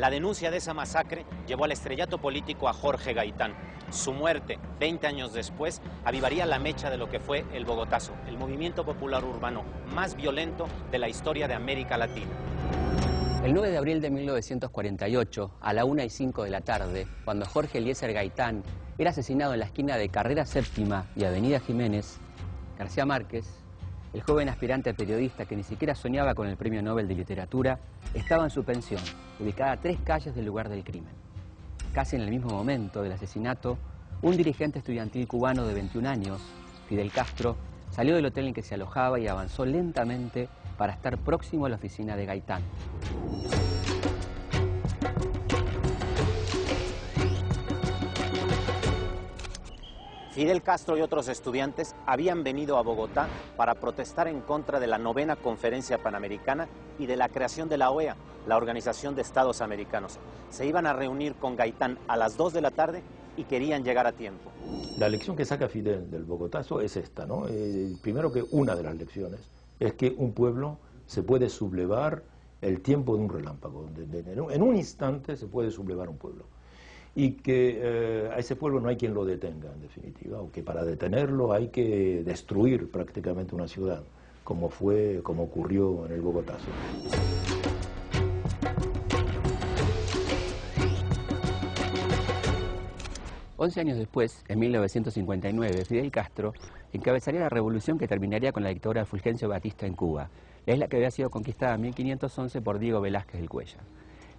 La denuncia de esa masacre llevó al estrellato político a Jorge Gaitán. Su muerte, 20 años después, avivaría la mecha de lo que fue el Bogotazo, el movimiento popular urbano más violento de la historia de América Latina. El 9 de abril de 1948, a la 1:05 de la tarde, cuando Jorge Eliezer Gaitán era asesinado en la esquina de Carrera Séptima y Avenida Jiménez, García Márquez, el joven aspirante periodista que ni siquiera soñaba con el Premio Nobel de Literatura, estaba en su pensión, ubicada a 3 calles del lugar del crimen. Casi en el mismo momento del asesinato, un dirigente estudiantil cubano de 21 años, Fidel Castro, salió del hotel en que se alojaba y avanzó lentamente para estar próximo a la oficina de Gaitán. Fidel Castro y otros estudiantes habían venido a Bogotá para protestar en contra de la 9ª Conferencia Panamericana y de la creación de la OEA, la Organización de Estados Americanos. Se iban a reunir con Gaitán a las 2 de la tarde y querían llegar a tiempo. La lección que saca Fidel del Bogotazo es esta, ¿no? Primero que una de las lecciones es que un pueblo se puede sublevar el tiempo de un relámpago. En un instante se puede sublevar un pueblo. Y que a ese pueblo no hay quien lo detenga, en definitiva, o que para detenerlo hay que destruir prácticamente una ciudad, como ocurrió en el Bogotazo. Once años después, en 1959, Fidel Castro encabezaría la revolución que terminaría con la dictadura de Fulgencio Batista en Cuba, la isla que había sido conquistada en 1511 por Diego Velázquez del Cuellar.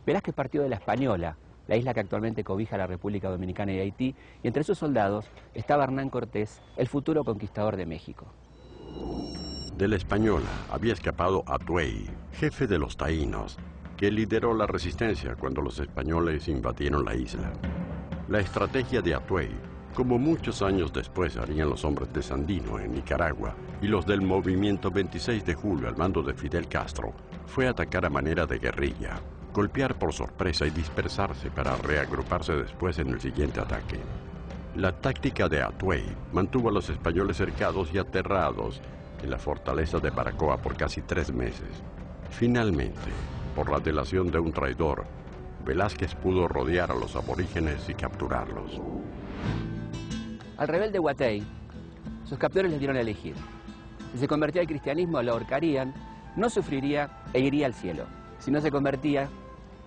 Velázquez partió de La Española, la isla que actualmente cobija la República Dominicana y Haití, y entre sus soldados estaba Hernán Cortés, el futuro conquistador de México. De La Española había escapado Atuey, jefe de los taínos, que lideró la resistencia cuando los españoles invadieron la isla. La estrategia de Atuey, como muchos años después harían los hombres de Sandino en Nicaragua y los del movimiento 26 de julio al mando de Fidel Castro, fue atacar a manera de guerrilla, golpear por sorpresa y dispersarse para reagruparse después en el siguiente ataque. La táctica de Atuey mantuvo a los españoles cercados y aterrados en la fortaleza de Baracoa por casi 3 meses. Finalmente, por la delación de un traidor, Velázquez pudo rodear a los aborígenes y capturarlos. Al rebelde Huatey, sus captores les dieron a elegir. Si se convertía al cristianismo, lo ahorcarían, no sufriría e iría al cielo. Si no se convertía,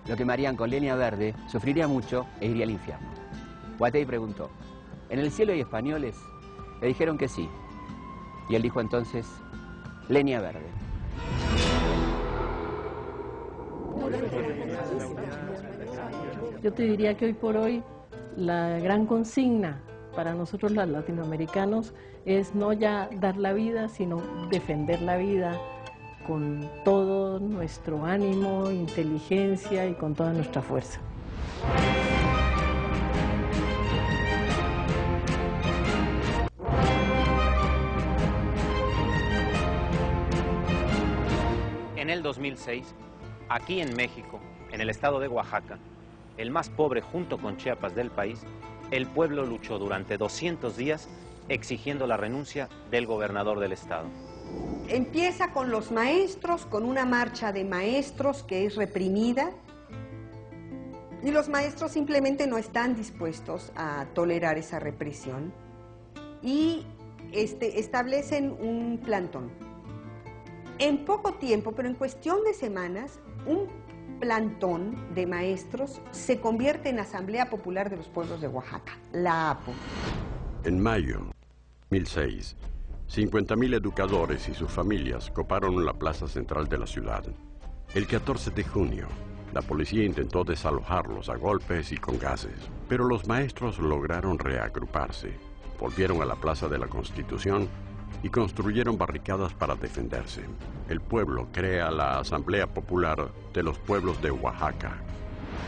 lo quemarían con leña verde, sufriría mucho e iría al infierno. Huatey preguntó, ¿en el cielo hay españoles? Le dijeron que sí. Y él dijo entonces, leña verde. Yo te diría que hoy por hoy la gran consigna para nosotros los latinoamericanos es no ya dar la vida, sino defender la vida con todo nuestro ánimo, inteligencia y con toda nuestra fuerza. En el 2006, aquí en México, en el estado de Oaxaca, el más pobre junto con Chiapas del país, el pueblo luchó durante 200 días exigiendo la renuncia del gobernador del estado. Empieza con los maestros, con una marcha de maestros que es reprimida, y los maestros simplemente no están dispuestos a tolerar esa represión y establecen un plantón. En poco tiempo, pero en cuestión de semanas, un plantón de maestros se convierte en Asamblea Popular de los Pueblos de Oaxaca, la APO. En mayo de 2006, 50.000 educadores y sus familias coparon la plaza central de la ciudad. El 14 de junio, la policía intentó desalojarlos a golpes y con gases, pero los maestros lograron reagruparse, volvieron a la Plaza de la Constitución y construyeron barricadas para defenderse. El pueblo crea la Asamblea Popular de los Pueblos de Oaxaca.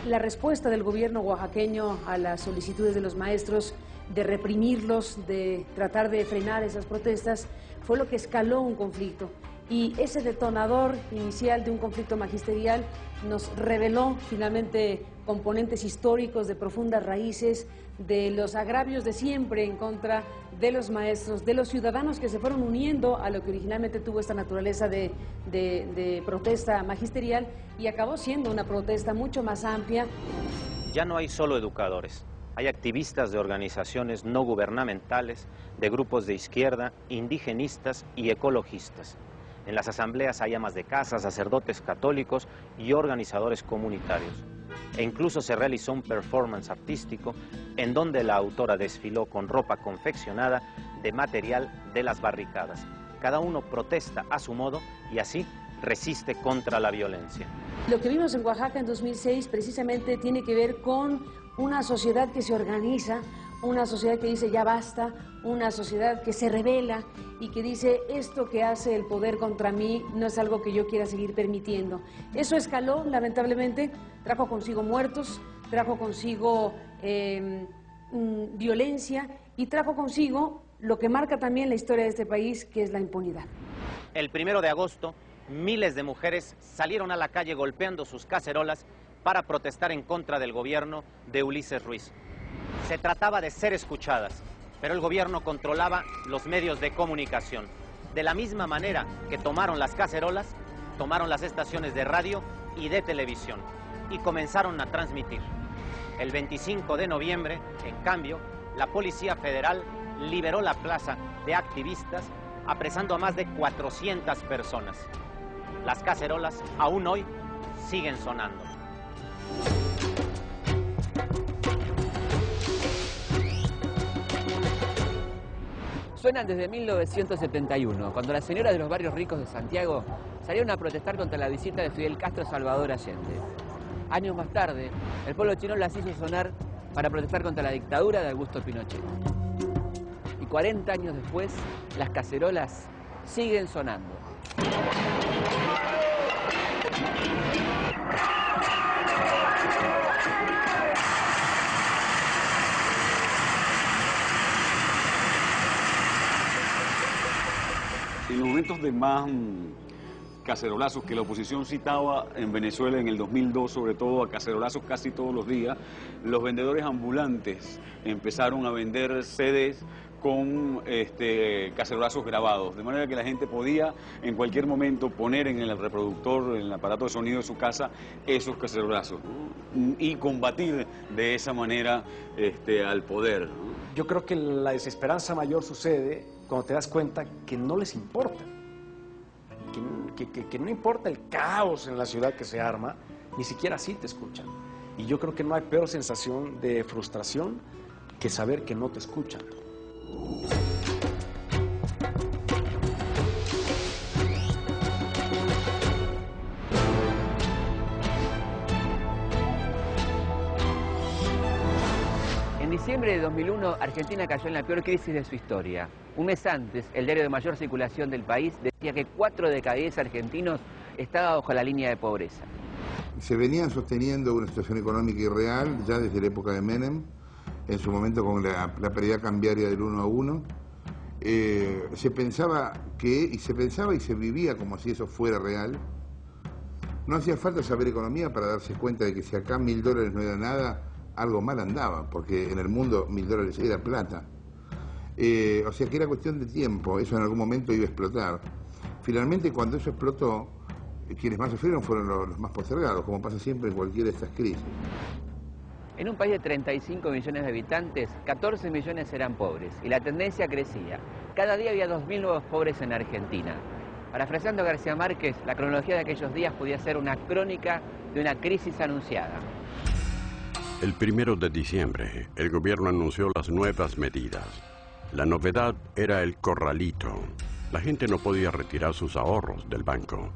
La respuesta del gobierno oaxaqueño a las solicitudes de los maestros de reprimirlos, de tratar de frenar esas protestas, fue lo que escaló un conflicto y ese detonador inicial de un conflicto magisterial nos reveló finalmente componentes históricos de profundas raíces, de los agravios de siempre en contra de los maestros, de los ciudadanos que se fueron uniendo a lo que originalmente tuvo esta naturaleza de protesta magisterial y acabó siendo una protesta mucho más amplia. Ya no hay solo educadores, hay activistas de organizaciones no gubernamentales, de grupos de izquierda, indigenistas y ecologistas. En las asambleas hay amas de casa, sacerdotes católicos y organizadores comunitarios. E incluso se realizó un performance artístico en donde la autora desfiló con ropa confeccionada de material de las barricadas. Cada uno protesta a su modo y así resiste contra la violencia. Lo que vimos en Oaxaca en 2006 precisamente tiene que ver con una sociedad que se organiza, una sociedad que dice ya basta, una sociedad que se rebela y que dice esto que hace el poder contra mí no es algo que yo quiera seguir permitiendo. Eso escaló, lamentablemente, trajo consigo muertos, trajo consigo violencia y trajo consigo lo que marca también la historia de este país, que es la impunidad. El 1 de agosto, miles de mujeres salieron a la calle golpeando sus cacerolas para protestar en contra del gobierno de Ulises Ruiz. Se trataba de ser escuchadas, pero el gobierno controlaba los medios de comunicación. De la misma manera que tomaron las cacerolas, tomaron las estaciones de radio y de televisión y comenzaron a transmitir. El 25 de noviembre, en cambio, la Policía Federal liberó la plaza de activistas, apresando a más de 400 personas. Las cacerolas aún hoy siguen sonando. Suenan desde 1971, cuando las señoras de los barrios ricos de Santiago salieron a protestar contra la visita de Fidel Castro a Salvador Allende. Años más tarde, el pueblo chino las hizo sonar para protestar contra la dictadura de Augusto Pinochet. Y 40 años después, las cacerolas siguen sonando. En los momentos de más cacerolazos que la oposición citaba en Venezuela en el 2002, sobre todo a cacerolazos casi todos los días, los vendedores ambulantes empezaron a vender CDs con cacerolazos grabados, de manera que la gente podía en cualquier momento poner en el reproductor, en el aparato de sonido de su casa, esos cacerolazos, ¿no? Y combatir de esa manera al poder, ¿no? Yo creo que la desesperanza mayor sucede cuando te das cuenta que no les importa, que no importa el caos en la ciudad que se arma, ni siquiera así te escuchan. Y yo creo que no hay peor sensación de frustración que saber que no te escuchan. En diciembre de 2001, Argentina cayó en la peor crisis de su historia. Un mes antes, el diario de mayor circulación del país decía que 4 de cada 10 argentinos estaban bajo la línea de pobreza. Se venían sosteniendo una situación económica irreal ya desde la época de Menem, en su momento con la paridad cambiaria del 1 a 1. Se pensaba y se vivía como si eso fuera real. No hacía falta saber economía para darse cuenta de que si acá $1000 no era nada, algo mal andaba, porque en el mundo $1000 era plata. O sea que era cuestión de tiempo, eso en algún momento iba a explotar. Finalmente, cuando eso explotó, quienes más sufrieron fueron los más postergados, como pasa siempre en cualquiera de estas crisis. En un país de 35 millones de habitantes, 14 millones eran pobres y la tendencia crecía. Cada día había 2000 nuevos pobres en Argentina. Parafraseando a García Márquez, la cronología de aquellos días podía ser una crónica de una crisis anunciada. El 1 de diciembre, el gobierno anunció las nuevas medidas. La novedad era el corralito. La gente no podía retirar sus ahorros del banco.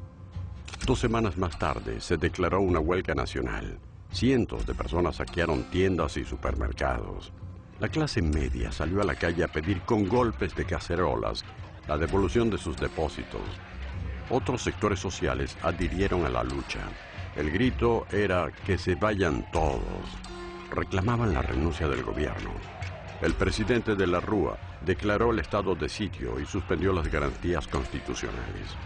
2 semanas más tarde se declaró una huelga nacional. Cientos de personas saquearon tiendas y supermercados. La clase media salió a la calle a pedir con golpes de cacerolas la devolución de sus depósitos. Otros sectores sociales adhirieron a la lucha. El grito era que se vayan todos. Reclamaban la renuncia del gobierno. El presidente de la Rúa declaró el estado de sitio y suspendió las garantías constitucionales.